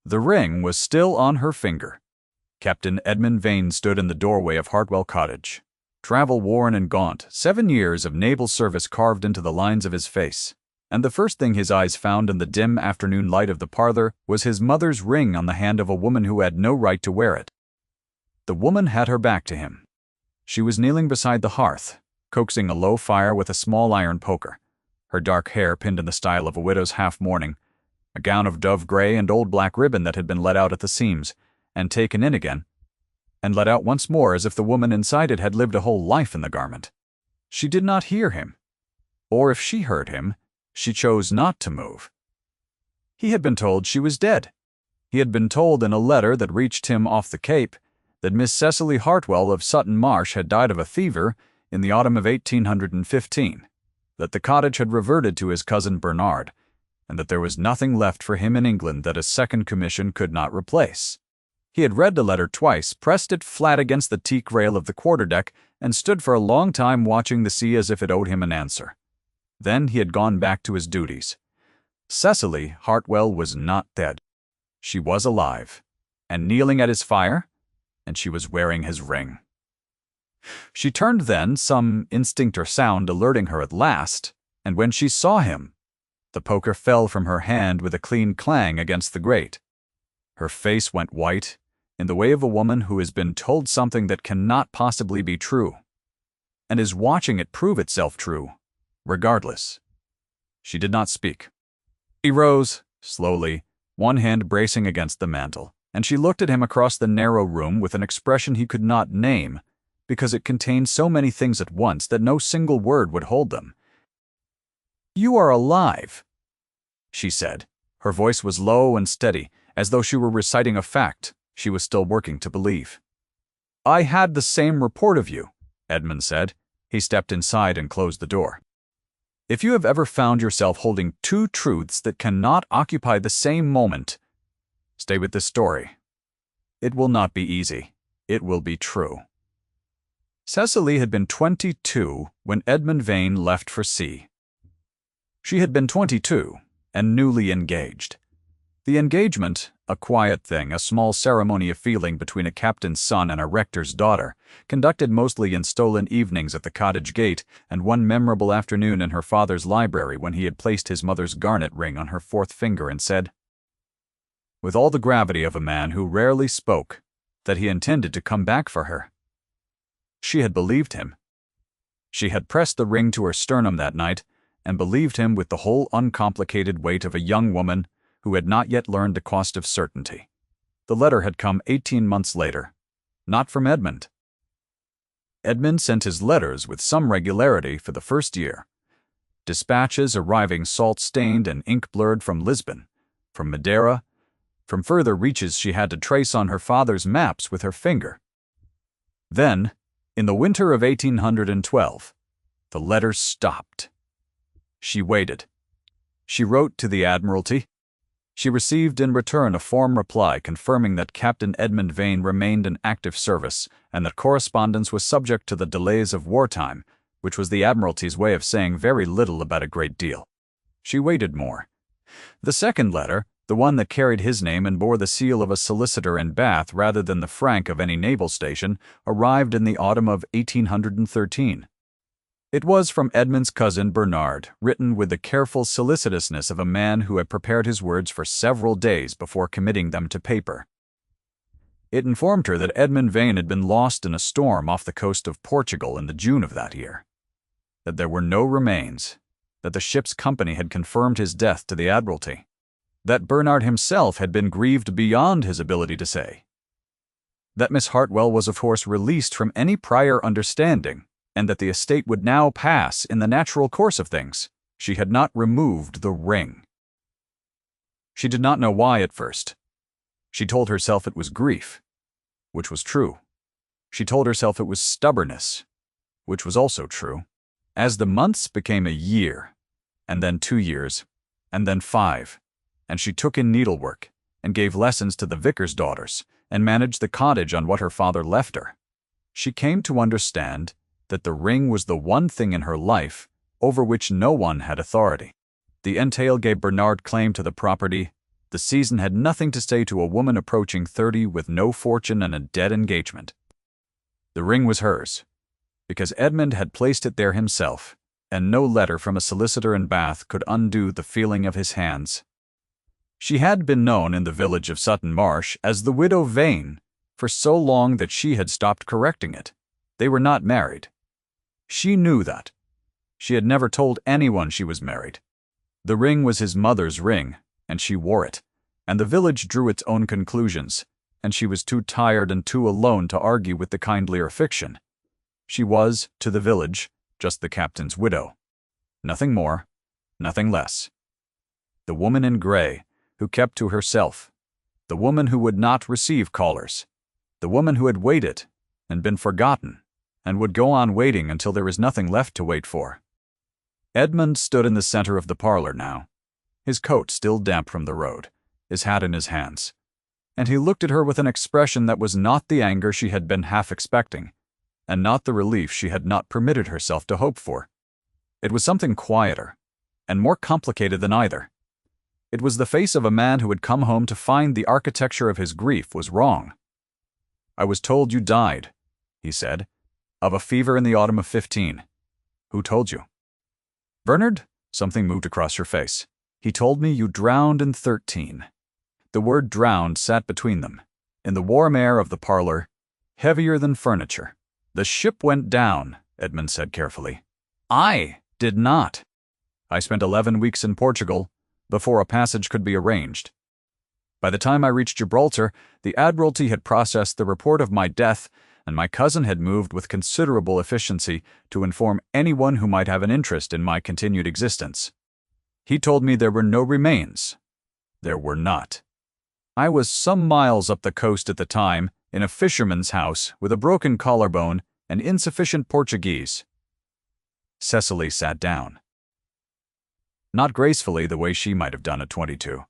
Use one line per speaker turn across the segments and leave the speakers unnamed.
The ring was still on her finger. Captain Edmund Vane stood in the doorway of Hartwell Cottage, travel-worn and gaunt, 7 years of naval service carved into the lines of his face. And the first thing his eyes found in the dim afternoon light of the parlor was his mother's ring on the hand of a woman who had no right to wear it. The woman had her back to him. She was kneeling beside the hearth, coaxing a low fire with a small iron poker, her dark hair pinned in the style of a widow's half-mourning, a gown of dove gray and old black ribbon that had been let out at the seams, and taken in again, and let out once more as if the woman inside it had lived a whole life in the garment. She did not hear him, or if she heard him, she chose not to move. He had been told she was dead. He had been told in a letter that reached him off the Cape that Miss Cecily Hartwell of Sutton Marsh had died of a fever in the autumn of 1815, that the cottage had reverted to his cousin Bernard, and that there was nothing left for him in England that a second commission could not replace. He had read the letter twice, pressed it flat against the teak rail of the quarterdeck, and stood for a long time watching the sea as if it owed him an answer. Then he had gone back to his duties. Cecily Hartwell was not dead. She was alive, and kneeling at his fire, and she was wearing his ring. She turned then, some instinct or sound alerting her at last, and when she saw him, the poker fell from her hand with a clean clang against the grate. Her face went white, in the way of a woman who has been told something that cannot possibly be true, and is watching it prove itself true, regardless. She did not speak. He rose, slowly, one hand bracing against the mantel, and she looked at him across the narrow room with an expression he could not name, because it contained so many things at once that no single word would hold them. "You are alive," she said. Her voice was low and steady, as though she were reciting a fact she was still working to believe. "I had the same report of you," Edmund said. He stepped inside and closed the door. "If you have ever found yourself holding two truths that cannot occupy the same moment, stay with this story. It will not be easy. It will be true." Cecily had been 22 when Edmund Vane left for sea. She had been 22 and newly engaged. The engagement, a quiet thing, a small ceremony of feeling between a captain's son and a rector's daughter, conducted mostly in stolen evenings at the cottage gate, and one memorable afternoon in her father's library when he had placed his mother's garnet ring on her fourth finger and said, with all the gravity of a man who rarely spoke, that he intended to come back for her. She had believed him. She had pressed the ring to her sternum that night, and believed him with the whole uncomplicated weight of a young woman who had not yet learned the cost of certainty. The letter had come 18 months later, not from Edmund. Edmund sent his letters with some regularity for the first year, dispatches arriving salt-stained and ink-blurred from Lisbon, from Madeira, from further reaches she had to trace on her father's maps with her finger. Then, in the winter of 1812, the letters stopped. She waited. She wrote to the Admiralty. She received in return a form reply confirming that Captain Edmund Vane remained in active service and that correspondence was subject to the delays of wartime, which was the Admiralty's way of saying very little about a great deal. She waited more. The second letter, the one that carried his name and bore the seal of a solicitor in Bath rather than the frank of any naval station, arrived in the autumn of 1813. It was from Edmund's cousin Bernard, written with the careful solicitousness of a man who had prepared his words for several days before committing them to paper. It informed her that Edmund Vane had been lost in a storm off the coast of Portugal in the June of that year, that there were no remains, that the ship's company had confirmed his death to the Admiralty, that Bernard himself had been grieved beyond his ability to say, that Miss Hartwell was of course released from any prior understanding, and that the estate would now pass in the natural course of things. She had not removed the ring. She did not know why at first. She told herself it was grief, which was true. She told herself it was stubbornness, which was also true. As the months became a year, and then 2 years, and then 5, and she took in needlework, and gave lessons to the vicar's daughters, and managed the cottage on what her father left her, she came to understand that the ring was the one thing in her life over which no one had authority. The entail gave Bernard claim to the property, The season had nothing to say to a woman approaching 30 with no fortune and a dead engagement. The ring was hers, because Edmund had placed it there himself, and no letter from a solicitor in Bath could undo the feeling of his hands. She had been known in the village of Sutton Marsh as the Widow Vane for so long that she had stopped correcting it. They were not married. She knew that. She had never told anyone she was married. The ring was his mother's ring, and she wore it, and the village drew its own conclusions, and she was too tired and too alone to argue with the kindlier fiction. She was, to the village, just the captain's widow. Nothing more, nothing less. The woman in grey, who kept to herself. The woman who would not receive callers. The woman who had waited and been forgotten, and would go on waiting until there was nothing left to wait for. Edmund stood in the center of the parlor now, his coat still damp from the road, his hat in his hands, and he looked at her with an expression that was not the anger she had been half expecting, and not the relief she had not permitted herself to hope for. It was something quieter, and more complicated than either. It was the face of a man who had come home to find the architecture of his grief was wrong. "I was told you died," he said, "of a fever in the autumn of 15. Who told you?" "Bernard?" Something moved across her face. "He told me you drowned in 13. The word drowned sat between them, in the warm air of the parlor, heavier than furniture. "The ship went down," Edmund said carefully. "I did not. I spent 11 weeks in Portugal before a passage could be arranged. By the time I reached Gibraltar, the Admiralty had processed the report of my death, and my cousin had moved with considerable efficiency to inform anyone who might have an interest in my continued existence. He told me there were no remains. There were not. I was some miles up the coast at the time, in a fisherman's house with a broken collarbone and insufficient Portuguese." Cecily sat down. Not gracefully the way she might have done at 22,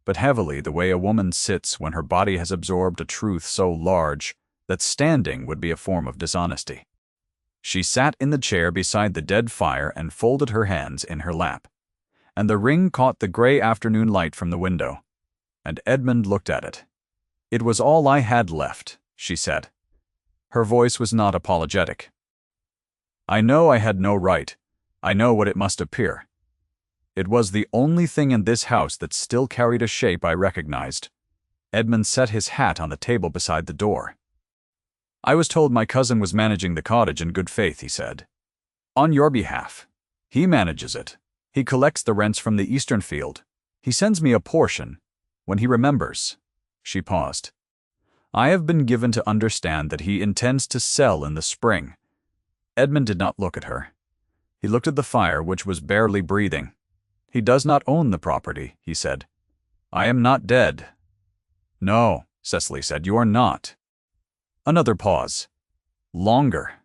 but heavily the way a woman sits when her body has absorbed a truth so large that standing would be a form of dishonesty. She sat in the chair beside the dead fire and folded her hands in her lap, and the ring caught the gray afternoon light from the window, and Edmund looked at it. "It was all I had left," she said. Her voice was not apologetic. "I know I had no right. I know what it must appear. It was the only thing in this house that still carried a shape I recognized." Edmund set his hat on the table beside the door. "I was told my cousin was managing the cottage in good faith," he said. "On your behalf. He manages it. He collects the rents from the eastern field. He sends me a portion, when he remembers." She paused. "I have been given to understand that he intends to sell in the spring." Edmund did not look at her. He looked at the fire, which was barely breathing. "He does not own the property," he said. "I am not dead." "No," Cecily said, "you are not." Another pause. Longer.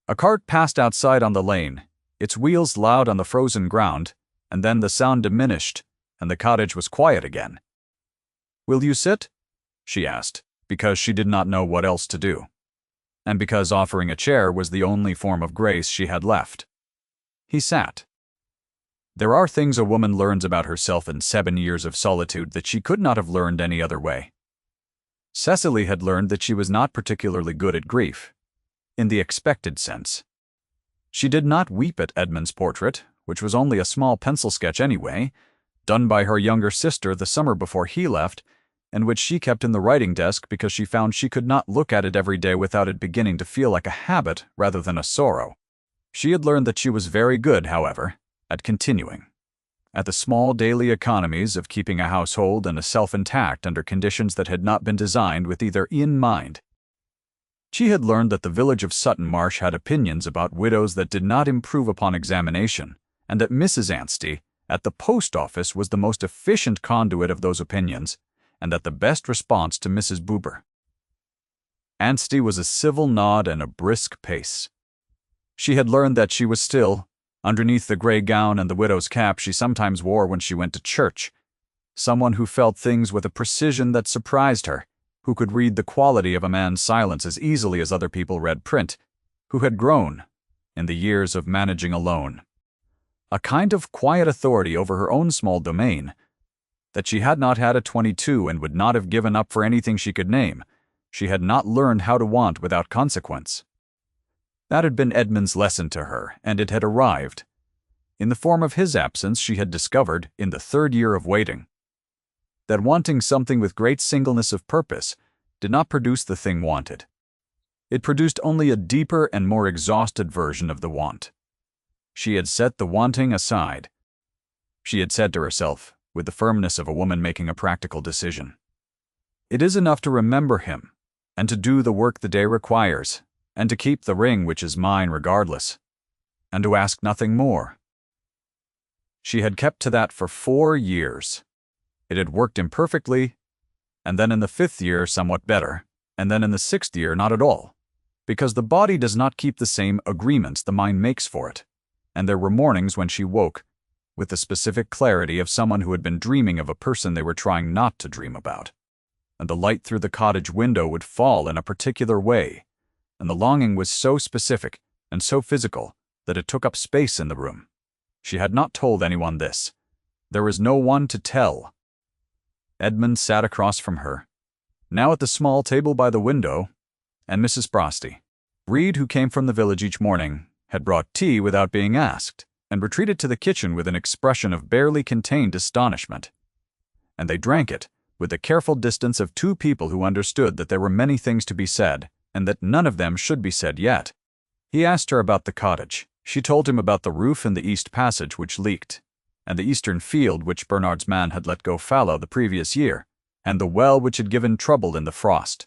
A cart passed outside on the lane, its wheels loud on the frozen ground, and then the sound diminished, and the cottage was quiet again. "Will you sit?" she asked, because she did not know what else to do, and because offering a chair was the only form of grace she had left. He sat. There are things a woman learns about herself in 7 years of solitude that she could not have learned any other way. Cecily had learned that she was not particularly good at grief, in the expected sense. She did not weep at Edmund's portrait, which was only a small pencil sketch anyway, done by her younger sister the summer before he left, and which she kept in the writing desk because she found she could not look at it every day without it beginning to feel like a habit rather than a sorrow. She had learned that she was very good, however, at continuing, at the small daily economies of keeping a household and a self intact under conditions that had not been designed with either in mind. She had learned that the village of Sutton Marsh had opinions about widows that did not improve upon examination, and that Mrs. Anstey, at the post office, was the most efficient conduit of those opinions, and that the best response to Mrs. Buber. Anstey was a civil nod and a brisk pace. She had learned that she was still, underneath the gray gown and the widow's cap she sometimes wore when she went to church, someone who felt things with a precision that surprised her, who could read the quality of a man's silence as easily as other people read print, who had grown, in the years of managing alone, a kind of quiet authority over her own small domain, that she had not had a 22 and would not have given up for anything she could name. She had not learned how to want without consequence. That had been Edmund's lesson to her, and it had arrived. In the form of his absence, she had discovered, in the 3rd year of waiting, that wanting something with great singleness of purpose did not produce the thing wanted. It produced only a deeper and more exhausted version of the want. She had set the wanting aside. She had said to herself, with the firmness of a woman making a practical decision, "It is enough to remember him, and to do the work the day requires, and to keep the ring which is mine regardless, and to ask nothing more." She had kept to that for 4 years. It had worked imperfectly, and then in the 5th year somewhat better, and then in the 6th year not at all, because the body does not keep the same agreements the mind makes for it, and there were mornings when she woke with the specific clarity of someone who had been dreaming of a person they were trying not to dream about, and the light through the cottage window would fall in a particular way, and the longing was so specific and so physical that it took up space in the room. She had not told anyone this. There was no one to tell. Edmund sat across from her, now at the small table by the window, and Mrs. Prosty. Reed, who came from the village each morning, had brought tea without being asked, and retreated to the kitchen with an expression of barely contained astonishment. And they drank it, with the careful distance of 2 people who understood that there were many things to be said, and that none of them should be said yet. He asked her about the cottage. She told him about the roof in the east passage which leaked, and the eastern field which Bernard's man had let go fallow the previous year, and the well which had given trouble in the frost.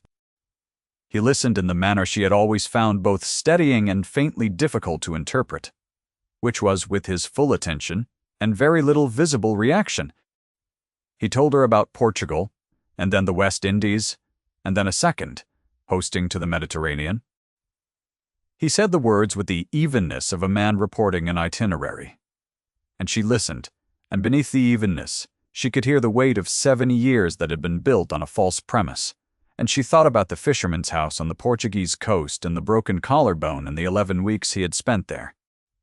He listened in the manner she had always found both steadying and faintly difficult to interpret, which was with his full attention and very little visible reaction. He told her about Portugal, and then the West Indies, and then a second, hosting to the Mediterranean. He said the words with the evenness of a man reporting an itinerary. And she listened, and beneath the evenness, she could hear the weight of 70 years that had been built on a false premise, and she thought about the fisherman's house on the Portuguese coast and the broken collarbone in the 11 weeks he had spent there.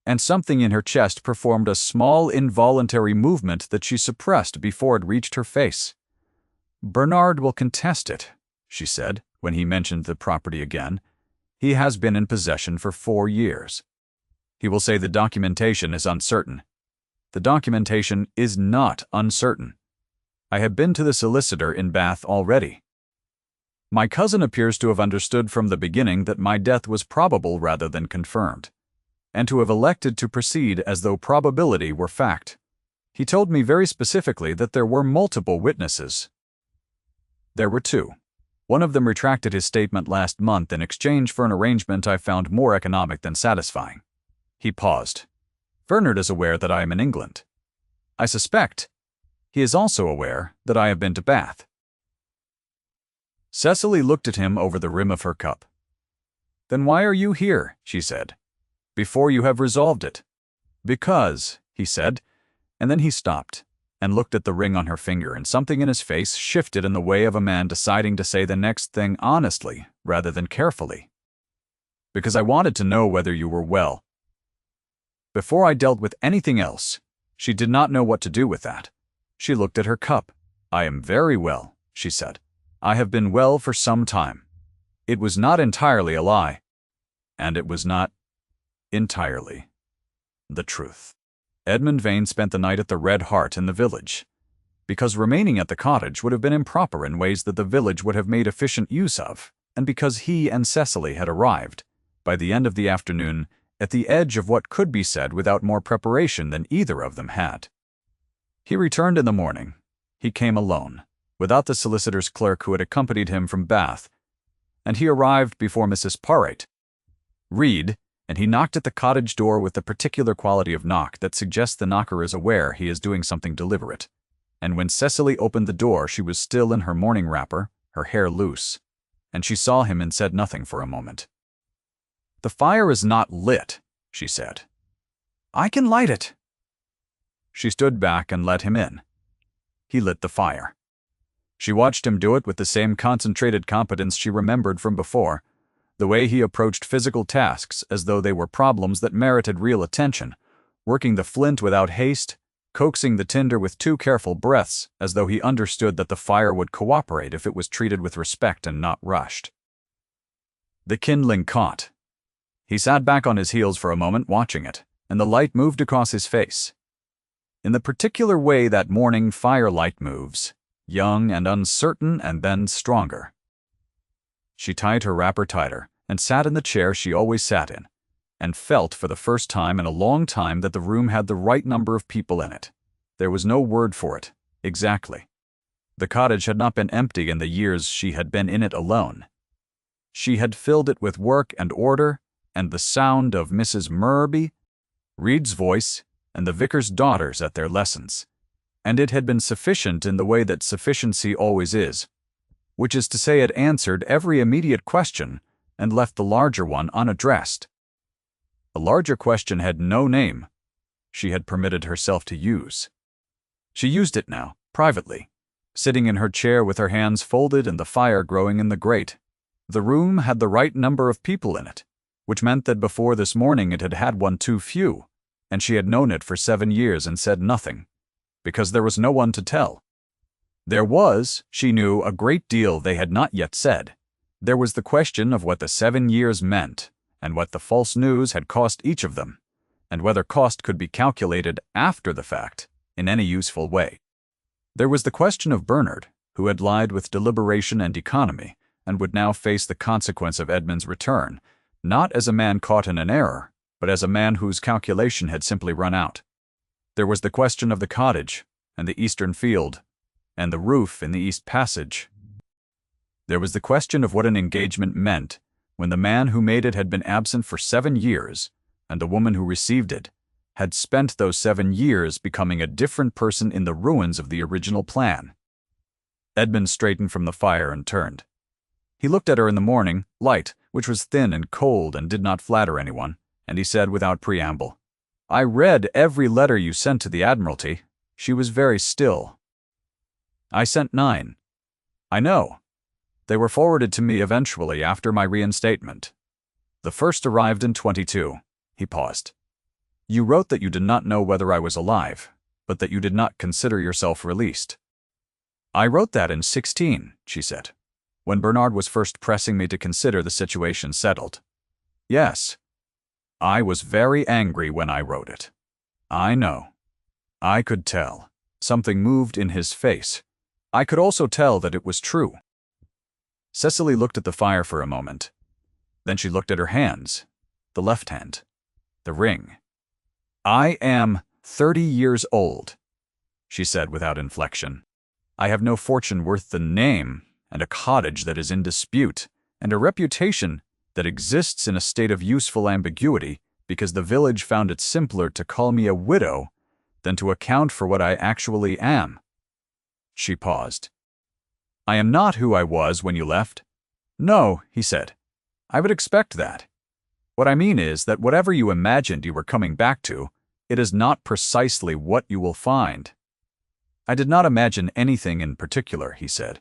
And something in her chest performed a small involuntary movement that she suppressed before it reached her face. "Bernard will contest it," she said, when he mentioned the property again. "He has been in possession for 4 years. He will say the documentation is uncertain. The documentation is not uncertain. I have been to the solicitor in Bath already. My cousin appears to have understood from the beginning that my death was probable rather than confirmed, and to have elected to proceed as though probability were fact. He told me very specifically that there were multiple witnesses. There were 2. One of them retracted his statement last month in exchange for an arrangement I found more economic than satisfying." He paused. "Bernard is aware that I am in England. I suspect he is also aware that I have been to Bath." Cecily looked at him over the rim of her cup. "Then why are you here?" she said, "before you have resolved it?" "Because," he said, and then he stopped and looked at the ring on her finger, and something in his face shifted in the way of a man deciding to say the next thing honestly rather than carefully. "Because I wanted to know whether you were well. Before I dealt with anything else." She did not know what to do with that. She looked at her cup. "I am very well," she said. "I have been well for some time." It was not entirely a lie, and it was not entirely the truth. Edmund Vane spent the night at the Red Hart in the village, because remaining at the cottage would have been improper in ways that the village would have made efficient use of, and because he and Cecily had arrived, by the end of the afternoon, at the edge of what could be said without more preparation than either of them had. He returned in the morning. He came alone, without the solicitor's clerk who had accompanied him from Bath, and he arrived before Mrs. Parrott. Reed, and he knocked at the cottage door with the particular quality of knock that suggests the knocker is aware he is doing something deliberate. And when Cecily opened the door, she was still in her morning wrapper, her hair loose, and she saw him and said nothing for a moment. "The fire is not lit," she said. "I can light it." She stood back and let him in. He lit the fire. She watched him do it with the same concentrated competence she remembered from before, the way he approached physical tasks as though they were problems that merited real attention, working the flint without haste coaxing the tinder with 2 careful breaths, as though he understood that the fire would cooperate if it was treated with respect and not rushed. The kindling caught. He sat back on his heels for a moment, watching it, and the light moved across his face. In the particular way that morning firelight moves, young and uncertain and then stronger. She tied her wrapper tighter and sat in the chair she always sat in, and felt for the first time in a long time that the room had the right number of people in it. There was no word for it, exactly. The cottage had not been empty in the years she had been in it alone. She had filled it with work and order, and the sound of Mrs. Murby, Reed's voice, and the vicar's daughters at their lessons. And it had been sufficient in the way that sufficiency always is, which is to say it answered every immediate question and left the larger one unaddressed. The larger question had no name she had permitted herself to use. She used it now, privately, sitting in her chair with her hands folded and the fire growing in the grate. The room had the right number of people in it, which meant that before this morning it had had one too few, and she had known it for 7 years and said nothing, because there was no one to tell. There was, she knew, a great deal they had not yet said. There was the question of what the 7 years meant, and what the false news had cost each of them, and whether cost could be calculated after the fact in any useful way. There was the question of Bernard, who had lied with deliberation and economy, and would now face the consequence of Edmund's return, not as a man caught in an error, but as a man whose calculation had simply run out. There was the question of the cottage, and the eastern field, and the roof in the east passage. There was the question of what an engagement meant, when the man who made it had been absent for 7 years, and the woman who received it had spent those 7 years becoming a different person in the ruins of the original plan. Edmund straightened from the fire and turned. He looked at her in the morning light, which was thin and cold and did not flatter anyone, and he said without preamble, "I read every letter you sent to the Admiralty." She was very still. "I sent 9. I know. They were forwarded to me eventually after my reinstatement. The first arrived in 22. He paused. "You wrote that you did not know whether I was alive, but that you did not consider yourself released." "I wrote that in 16, she said, "when Bernard was first pressing me to consider the situation settled. Yes. I was very angry when I wrote it. I know. I could tell. Something moved in his face. I could also tell that it was true." Cecily looked at the fire for a moment. Then she looked at her hands, the left hand, the ring. "I am 30 years old, she said without inflection. "I have no fortune worth the name, and a cottage that is in dispute, and a reputation that exists in a state of useful ambiguity because the village found it simpler to call me a widow than to account for what I actually am." She paused. "I am not who I was when you left." "No," he said. "I would expect that. What I mean is that whatever you imagined you were coming back to, it is not precisely what you will find." "I did not imagine anything in particular," he said.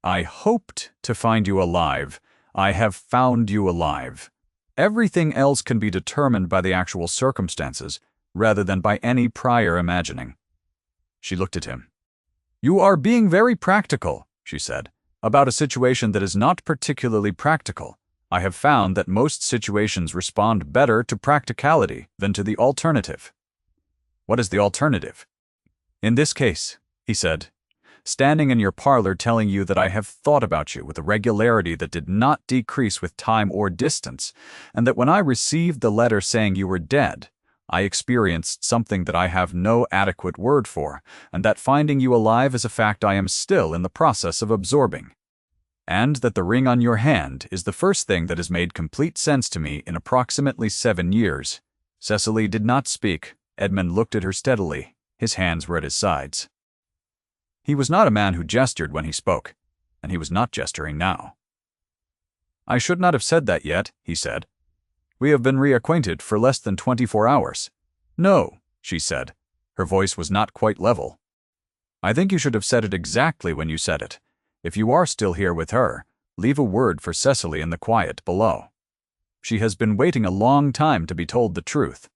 "I hoped to find you alive. I have found you alive. Everything else can be determined by the actual circumstances, rather than by any prior imagining." She looked at him. "You are being very practical," she said, "about a situation that is not particularly practical. I have found that most situations respond better to practicality than to the alternative." "What is the alternative?" "In this case," he said, "standing in your parlor telling you that I have thought about you with a regularity that did not decrease with time or distance, and that when I received the letter saying you were dead, I experienced something that I have no adequate word for, and that finding you alive is a fact I am still in the process of absorbing. And that the ring on your hand is the first thing that has made complete sense to me in approximately 7 years." Cecily did not speak. Edmund looked at her steadily. His hands were at his sides. He was not a man who gestured when he spoke, and he was not gesturing now. "I should not have said that yet," he said. "We have been reacquainted for less than 24 hours. "No," she said. Her voice was not quite level. "I think you should have said it exactly when you said it. If you are still here with her, leave a word for Cecily in the quiet below. She has been waiting a long time to be told the truth."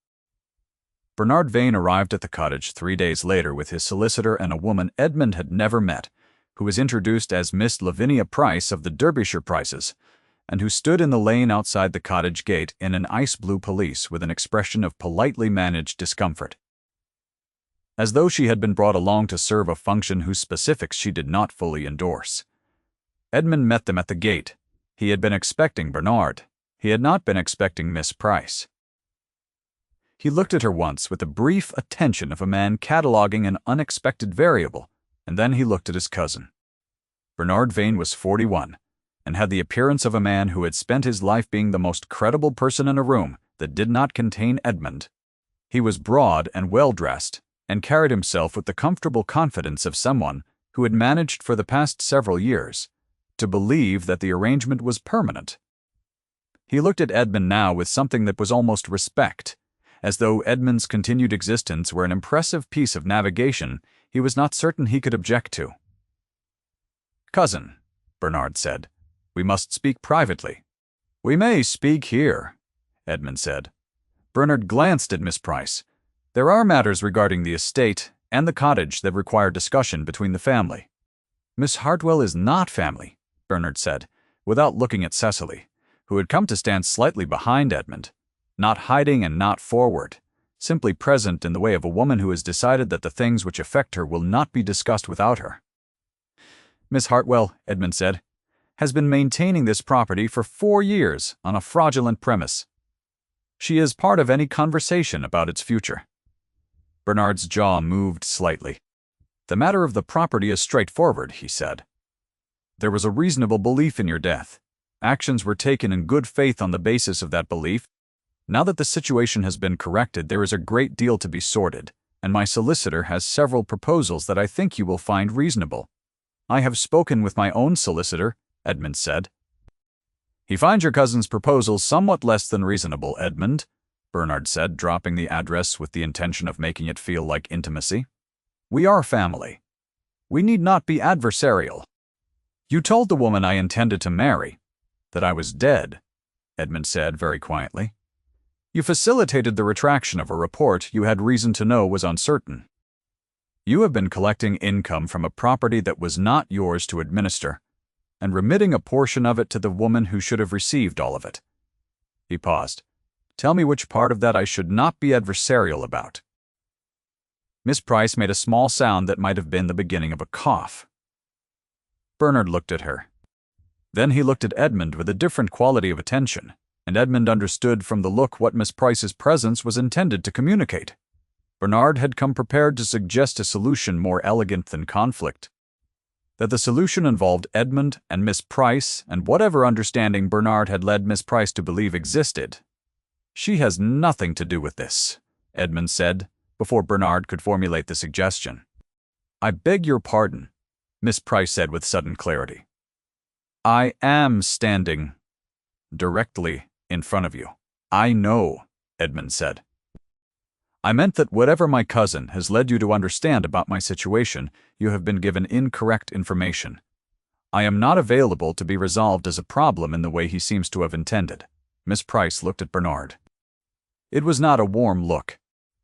Bernard Vane arrived at the cottage 3 days later with his solicitor and a woman Edmund had never met, who was introduced as Miss Lavinia Price of the Derbyshire Prices, and who stood in the lane outside the cottage gate in an ice-blue pelisse with an expression of politely managed discomfort, as though she had been brought along to serve a function whose specifics she did not fully endorse. Edmund met them at the gate. He had been expecting Bernard. He had not been expecting Miss Price. He looked at her once with the brief attention of a man cataloging an unexpected variable, and then he looked at his cousin. Bernard Vane was 41, and had the appearance of a man who had spent his life being the most credible person in a room that did not contain Edmund. He was broad and well-dressed, and carried himself with the comfortable confidence of someone who had managed for the past several years to believe that the arrangement was permanent. He looked at Edmund now with something that was almost respect, as though Edmund's continued existence were an impressive piece of navigation he was not certain he could object to. "Cousin," Bernard said, "we must speak privately." "We may speak here," Edmund said. Bernard glanced at Miss Price. "There are matters regarding the estate and the cottage that require discussion between the family." "Miss Hartwell is not family," Bernard said, without looking at Cecily, who had come to stand slightly behind Edmund, not hiding and not forward, simply present in the way of a woman who has decided that the things which affect her will not be discussed without her. "Miss Hartwell," Edmund said, "has been maintaining this property for 4 years on a fraudulent premise. She is part of any conversation about its future." Bernard's jaw moved slightly. "The matter of the property is straightforward," he said. "There was a reasonable belief in your death. Actions were taken in good faith on the basis of that belief. Now that the situation has been corrected, there is a great deal to be sorted, and my solicitor has several proposals that I think you will find reasonable." "I have spoken with my own solicitor," Edmund said. "He finds your cousin's proposals somewhat less than reasonable, Edmund," Bernard said, dropping the address with the intention of making it feel like intimacy. "We are family. We need not be adversarial. You told the woman I intended to marry that I was dead," Edmund said very quietly. "You facilitated the retraction of a report you had reason to know was uncertain. You have been collecting income from a property that was not yours to administer, and remitting a portion of it to the woman who should have received all of it." He paused. "Tell me which part of that I should not be adversarial about." Miss Price made a small sound that might have been the beginning of a cough. Bernard looked at her. Then he looked at Edmund with a different quality of attention, and Edmund understood from the look what Miss Price's presence was intended to communicate. Bernard had come prepared to suggest a solution more elegant than conflict. That the solution involved Edmund and Miss Price and whatever understanding Bernard had led Miss Price to believe existed. "She has nothing to do with this," Edmund said, before Bernard could formulate the suggestion. "I beg your pardon," Miss Price said with sudden clarity. "I am standing directly in front of you." "I know," Edmund said. "I meant that whatever my cousin has led you to understand about my situation, you have been given incorrect information. I am not available to be resolved as a problem in the way he seems to have intended." Miss Price looked at Bernard. It was not a warm look.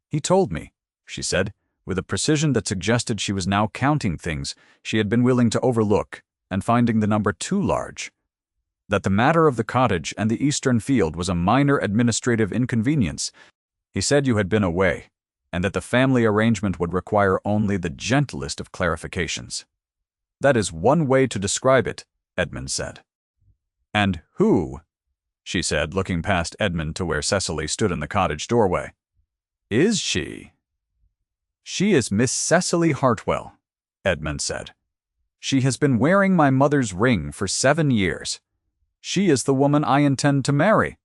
"He told me," she said, with a precision that suggested she was now counting things she had been willing to overlook and finding the number too large, that the matter of the cottage and the eastern field was a minor administrative inconvenience. He said you had been away, and that the family arrangement would require only the gentlest of clarifications. "That is one way to describe it," Edmund said. "And who," she said, looking past Edmund to where Cecily stood in the cottage doorway, "is she?" "She is Miss Cecily Hartwell," Edmund said. "She has been wearing my mother's ring for 7 years. She is the woman I intend to marry."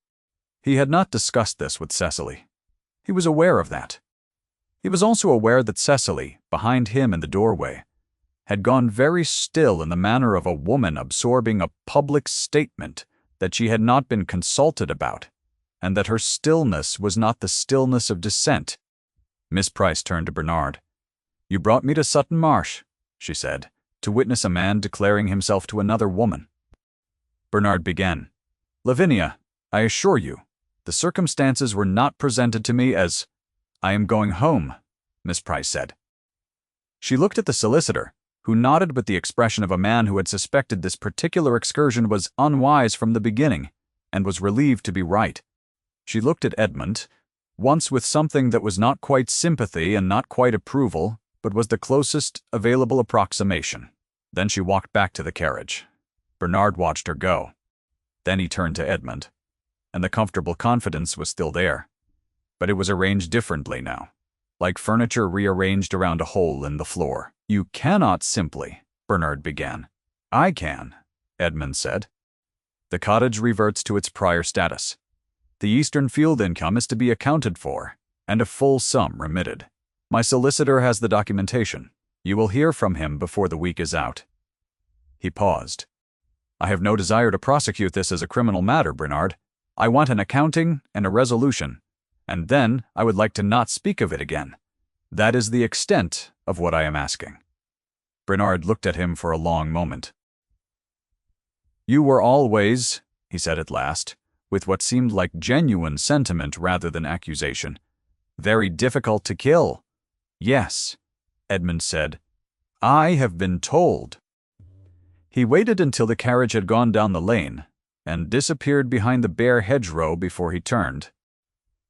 He had not discussed this with Cecily. He was aware of that. He was also aware that Cecily, behind him in the doorway, had gone very still in the manner of a woman absorbing a public statement that she had not been consulted about, and that her stillness was not the stillness of dissent. Miss Price turned to Bernard. "You brought me to Sutton Marsh," she said, "to witness a man declaring himself to another woman." Bernard began. "Lavinia, I assure you, the circumstances were not presented to me as—" "I am going home," Miss Price said. She looked at the solicitor, who nodded with the expression of a man who had suspected this particular excursion was unwise from the beginning, and was relieved to be right. She looked at Edmund, once with something that was not quite sympathy and not quite approval, but was the closest available approximation. Then she walked back to the carriage. Bernard watched her go. Then he turned to Edmund, and the comfortable confidence was still there. But it was arranged differently now, like furniture rearranged around a hole in the floor. "You cannot simply," Bernard began. "I can," Edmund said. "The cottage reverts to its prior status. The Eastern Field income is to be accounted for, and a full sum remitted. My solicitor has the documentation. You will hear from him before the week is out." He paused. "I have no desire to prosecute this as a criminal matter, Bernard. I want an accounting and a resolution, and then I would like to not speak of it again. That is the extent of what I am asking." Bernard looked at him for a long moment. "You were always," he said at last, with what seemed like genuine sentiment rather than accusation, "very difficult to kill." "Yes," Edmund said. "I have been told." He waited until the carriage had gone down the lane, and disappeared behind the bare hedgerow before he turned.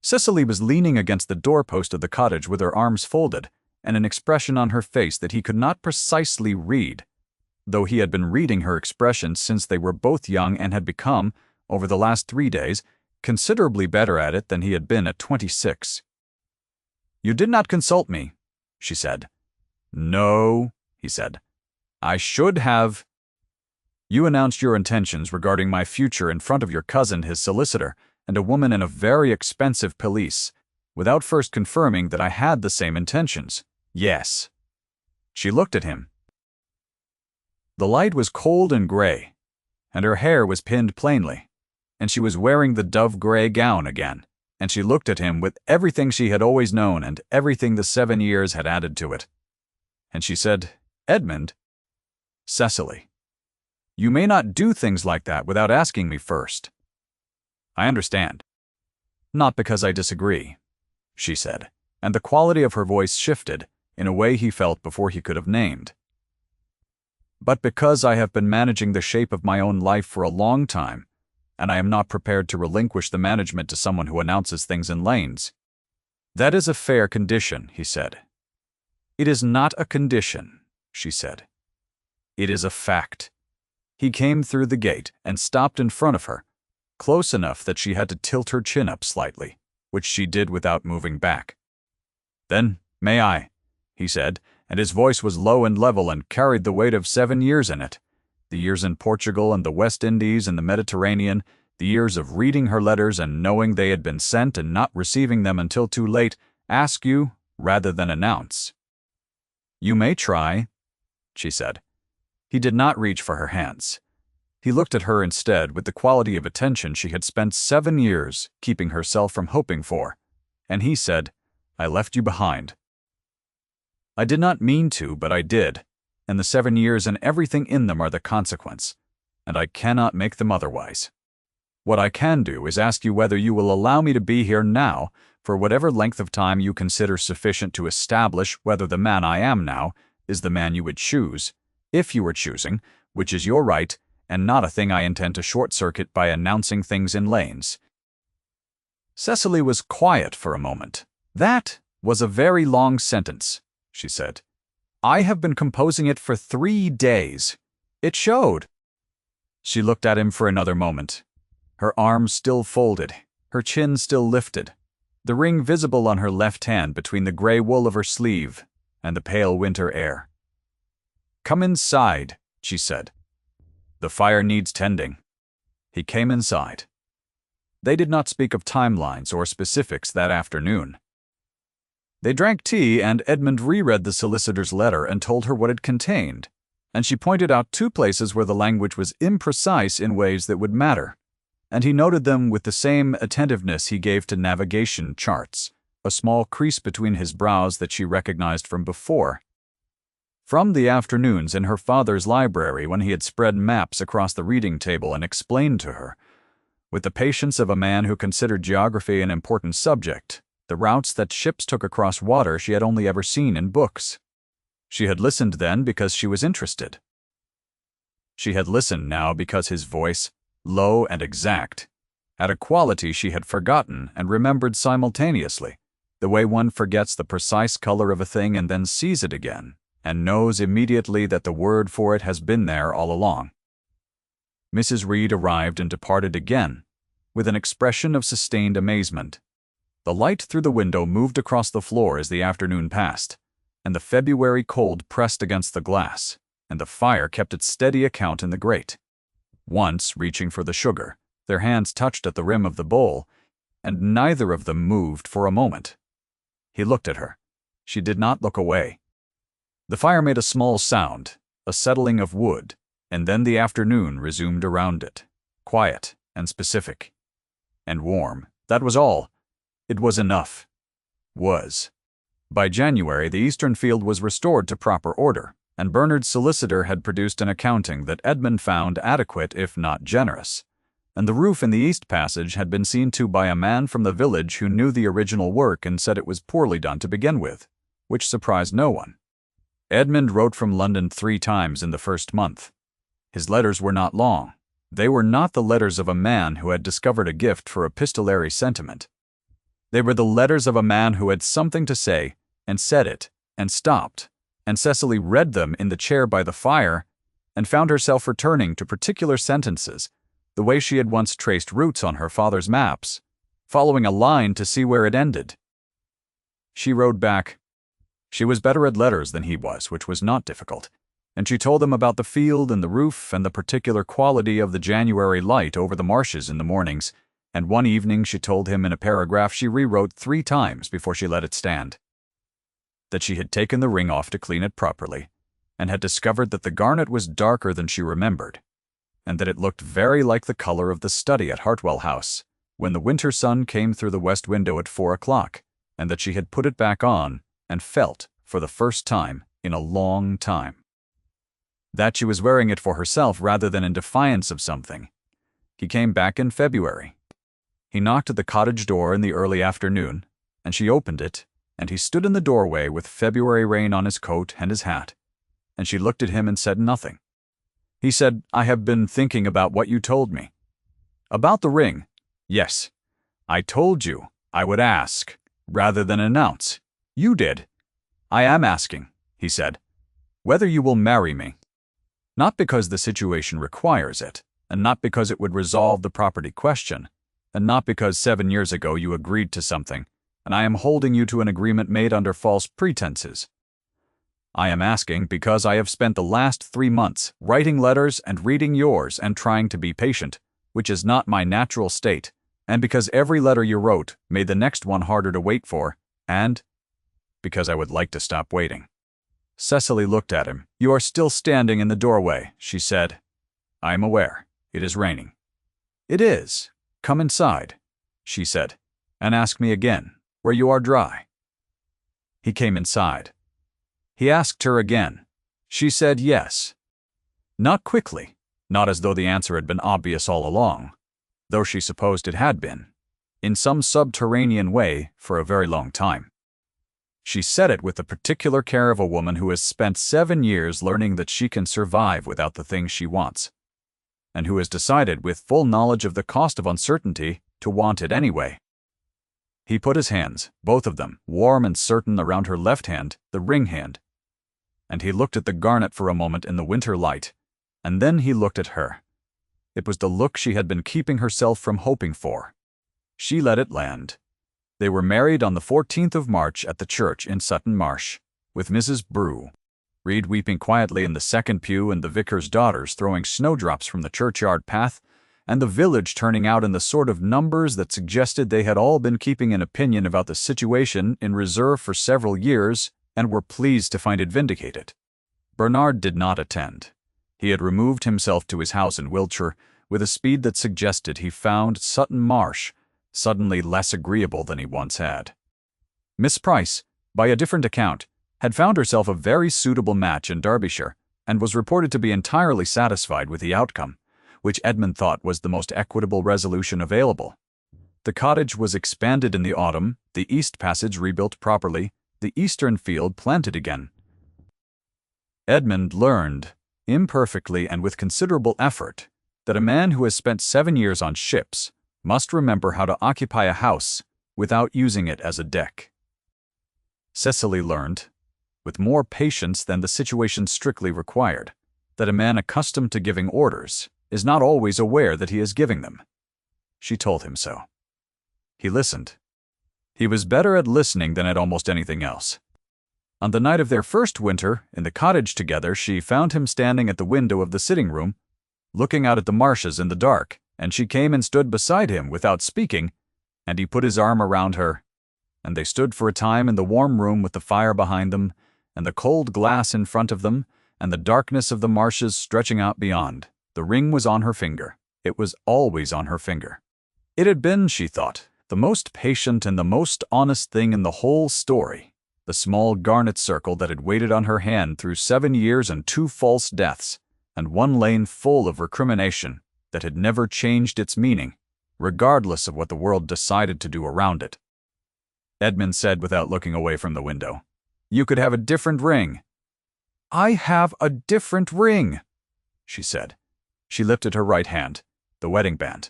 Cecily was leaning against the doorpost of the cottage with her arms folded, and an expression on her face that he could not precisely read, though he had been reading her expressions since they were both young and had become, over the last 3 days, considerably better at it than he had been at 26. "You did not consult me," she said. "No," he said. "I should have." "You announced your intentions regarding my future in front of your cousin, his solicitor, and a woman in a very expensive pelisse, without first confirming that I had the same intentions." "Yes." She looked at him. The light was cold and gray, and her hair was pinned plainly, and she was wearing the dove-gray gown again, and she looked at him with everything she had always known and everything the 7 years had added to it. And she said, "Edmund." "Cecily, you may not do things like that without asking me first." "I understand." "Not because I disagree," she said, and the quality of her voice shifted in a way he felt before he could have named. "But because I have been managing the shape of my own life for a long time, and I am not prepared to relinquish the management to someone who announces things in lanes." "That is a fair condition," he said. "It is not a condition," she said. "It is a fact." He came through the gate and stopped in front of her, close enough that she had to tilt her chin up slightly, which she did without moving back. "Then, may I?" he said, and his voice was low and level and carried the weight of 7 years in it. The years in Portugal and the West Indies and the Mediterranean, the years of reading her letters and knowing they had been sent and not receiving them until too late, ask you rather than announce. "You may try," she said. He did not reach for her hands. He looked at her instead with the quality of attention she had spent 7 years keeping herself from hoping for, and he said, "I left you behind." "I did not mean to, but I did, and the 7 years and everything in them are the consequence, and I cannot make them otherwise. What I can do is ask you whether you will allow me to be here now for whatever length of time you consider sufficient to establish whether the man I am now is the man you would choose, if you were choosing, which is your right, and not a thing I intend to short-circuit by announcing things in lanes." Cecily was quiet for a moment. "That was a very long sentence," she said. "I have been composing it for 3 days. It showed." She looked at him for another moment, her arms still folded, her chin still lifted, the ring visible on her left hand between the gray wool of her sleeve and the pale winter air. "Come inside," she said. "The fire needs tending." He came inside. They did not speak of timelines or specifics that afternoon. They drank tea, and Edmund reread the solicitor's letter and told her what it contained, and she pointed out 2 places where the language was imprecise in ways that would matter, and he noted them with the same attentiveness he gave to navigation charts, a small crease between his brows that she recognized from before. From the afternoons in her father's library when he had spread maps across the reading table and explained to her, with the patience of a man who considered geography an important subject, the routes that ships took across water she had only ever seen in books. She had listened then because she was interested. She had listened now because his voice, low and exact, had a quality she had forgotten and remembered simultaneously, the way one forgets the precise color of a thing and then sees it again, and knows immediately that the word for it has been there all along. Mrs. Reed arrived and departed again, with an expression of sustained amazement. The light through the window moved across the floor as the afternoon passed, and the February cold pressed against the glass, and the fire kept its steady account in the grate. Once, reaching for the sugar, their hands touched at the rim of the bowl, and neither of them moved for a moment. He looked at her. She did not look away. The fire made a small sound, a settling of wood, and then the afternoon resumed around it, quiet and specific. And warm. That was all. It was enough. Was. By January, the eastern field was restored to proper order, and Bernard's solicitor had produced an accounting that Edmund found adequate if not generous, and the roof in the east passage had been seen to by a man from the village who knew the original work and said it was poorly done to begin with, which surprised no one. Edmund wrote from London 3 times in the first month. His letters were not long. They were not the letters of a man who had discovered a gift for epistolary sentiment. They were the letters of a man who had something to say, and said it, and stopped, and Cecily read them in the chair by the fire, and found herself returning to particular sentences, the way she had once traced routes on her father's maps, following a line to see where it ended. She wrote back. She was better at letters than he was, which was not difficult, and she told him about the field and the roof and the particular quality of the January light over the marshes in the mornings, and one evening she told him in a paragraph she rewrote 3 times before she let it stand. That she had taken the ring off to clean it properly, and had discovered that the garnet was darker than she remembered, and that it looked very like the color of the study at Hartwell House, when the winter sun came through the west window at 4 o'clock, and that she had put it back on, and felt, for the first time in a long time, that she was wearing it for herself rather than in defiance of something. He came back in February. He knocked at the cottage door in the early afternoon, and she opened it, and he stood in the doorway with February rain on his coat and his hat, and she looked at him and said nothing. He said, "I have been thinking about what you told me." "About the ring?" "Yes. I told you I would ask, rather than announce. You did." "I am asking," he said, "whether you will marry me. Not because the situation requires it, and not because it would resolve the property question, and not because 7 years ago you agreed to something, and I am holding you to an agreement made under false pretenses. I am asking because I have spent the last 3 months writing letters and reading yours and trying to be patient, which is not my natural state, and because every letter you wrote made the next one harder to wait for, and because I would like to stop waiting." Cecily looked at him. "You are still standing in the doorway," she said. "I am aware. It is raining." "It is. Come inside," she said, "and ask me again, where you are dry." He came inside. He asked her again. She said yes. Not quickly, not as though the answer had been obvious all along, though she supposed it had been, in some subterranean way for a very long time. She said it with the particular care of a woman who has spent 7 years learning that she can survive without the things she wants, and who has decided, with full knowledge of the cost of uncertainty, to want it anyway. He put his hands, both of them, warm and certain, around her left hand, the ring hand, and he looked at the garnet for a moment in the winter light, and then he looked at her. It was the look she had been keeping herself from hoping for. She let it land. They were married on the 14th of March at the church in Sutton Marsh, with Mrs. Brew, Reed weeping quietly in the second pew and the vicar's daughters throwing snowdrops from the churchyard path, and the village turning out in the sort of numbers that suggested they had all been keeping an opinion about the situation in reserve for several years and were pleased to find it vindicated. Bernard did not attend. He had removed himself to his house in Wiltshire with a speed that suggested he found Sutton Marsh suddenly less agreeable than he once had. Miss Price, by a different account, had found herself a very suitable match in Derbyshire, and was reported to be entirely satisfied with the outcome, which Edmund thought was the most equitable resolution available. The cottage was expanded in the autumn, the east passage rebuilt properly, the eastern field planted again. Edmund learned, imperfectly and with considerable effort, that a man who has spent 7 years on ships must remember how to occupy a house without using it as a deck. Cecily learned, with more patience than the situation strictly required, that a man accustomed to giving orders is not always aware that he is giving them. She told him so. He listened. He was better at listening than at almost anything else. On the night of their first winter in the cottage together, she found him standing at the window of the sitting room, looking out at the marshes in the dark, and she came and stood beside him without speaking, and he put his arm around her, and they stood for a time in the warm room with the fire behind them, and the cold glass in front of them, and the darkness of the marshes stretching out beyond. The ring was on her finger. It was always on her finger. It had been, she thought, the most patient and the most honest thing in the whole story. The small garnet circle that had waited on her hand through 7 years and 2 false deaths, and one lane full of recrimination that had never changed its meaning, regardless of what the world decided to do around it. Edmund said without looking away from the window, "You could have a different ring." "I have a different ring," she said. She lifted her right hand, the wedding band.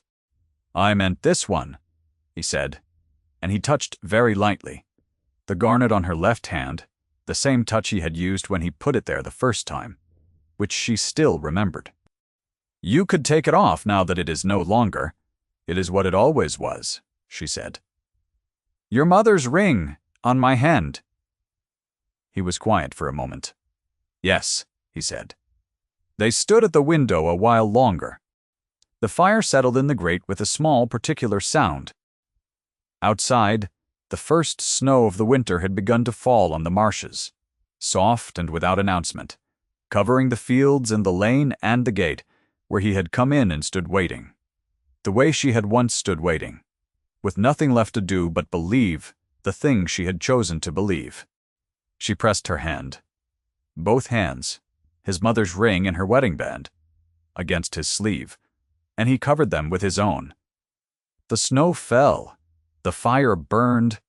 "I meant this one," he said, and he touched very lightly. The garnet on her left hand, the same touch he had used when he put it there the first time, which she still remembered. "You could take it off now that it is no longer. It is what it always was," she said. "Your mother's ring, on my hand." He was quiet for a moment. "Yes," he said. They stood at the window a while longer. The fire settled in the grate with a small particular sound. Outside, the first snow of the winter had begun to fall on the marshes, soft and without announcement, covering the fields and the lane and the gate, where he had come in and stood waiting. The way she had once stood waiting, with nothing left to do but believe the thing she had chosen to believe. She pressed her hand, both hands, his mother's ring and her wedding band, against his sleeve, and he covered them with his own. The snow fell, the fire burned,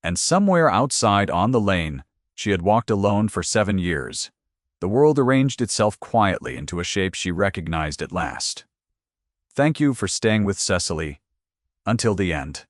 and somewhere outside on the lane, she had walked alone for 7 years. The world arranged itself quietly into a shape she recognized at last. Thank you for staying with Cecily until the end.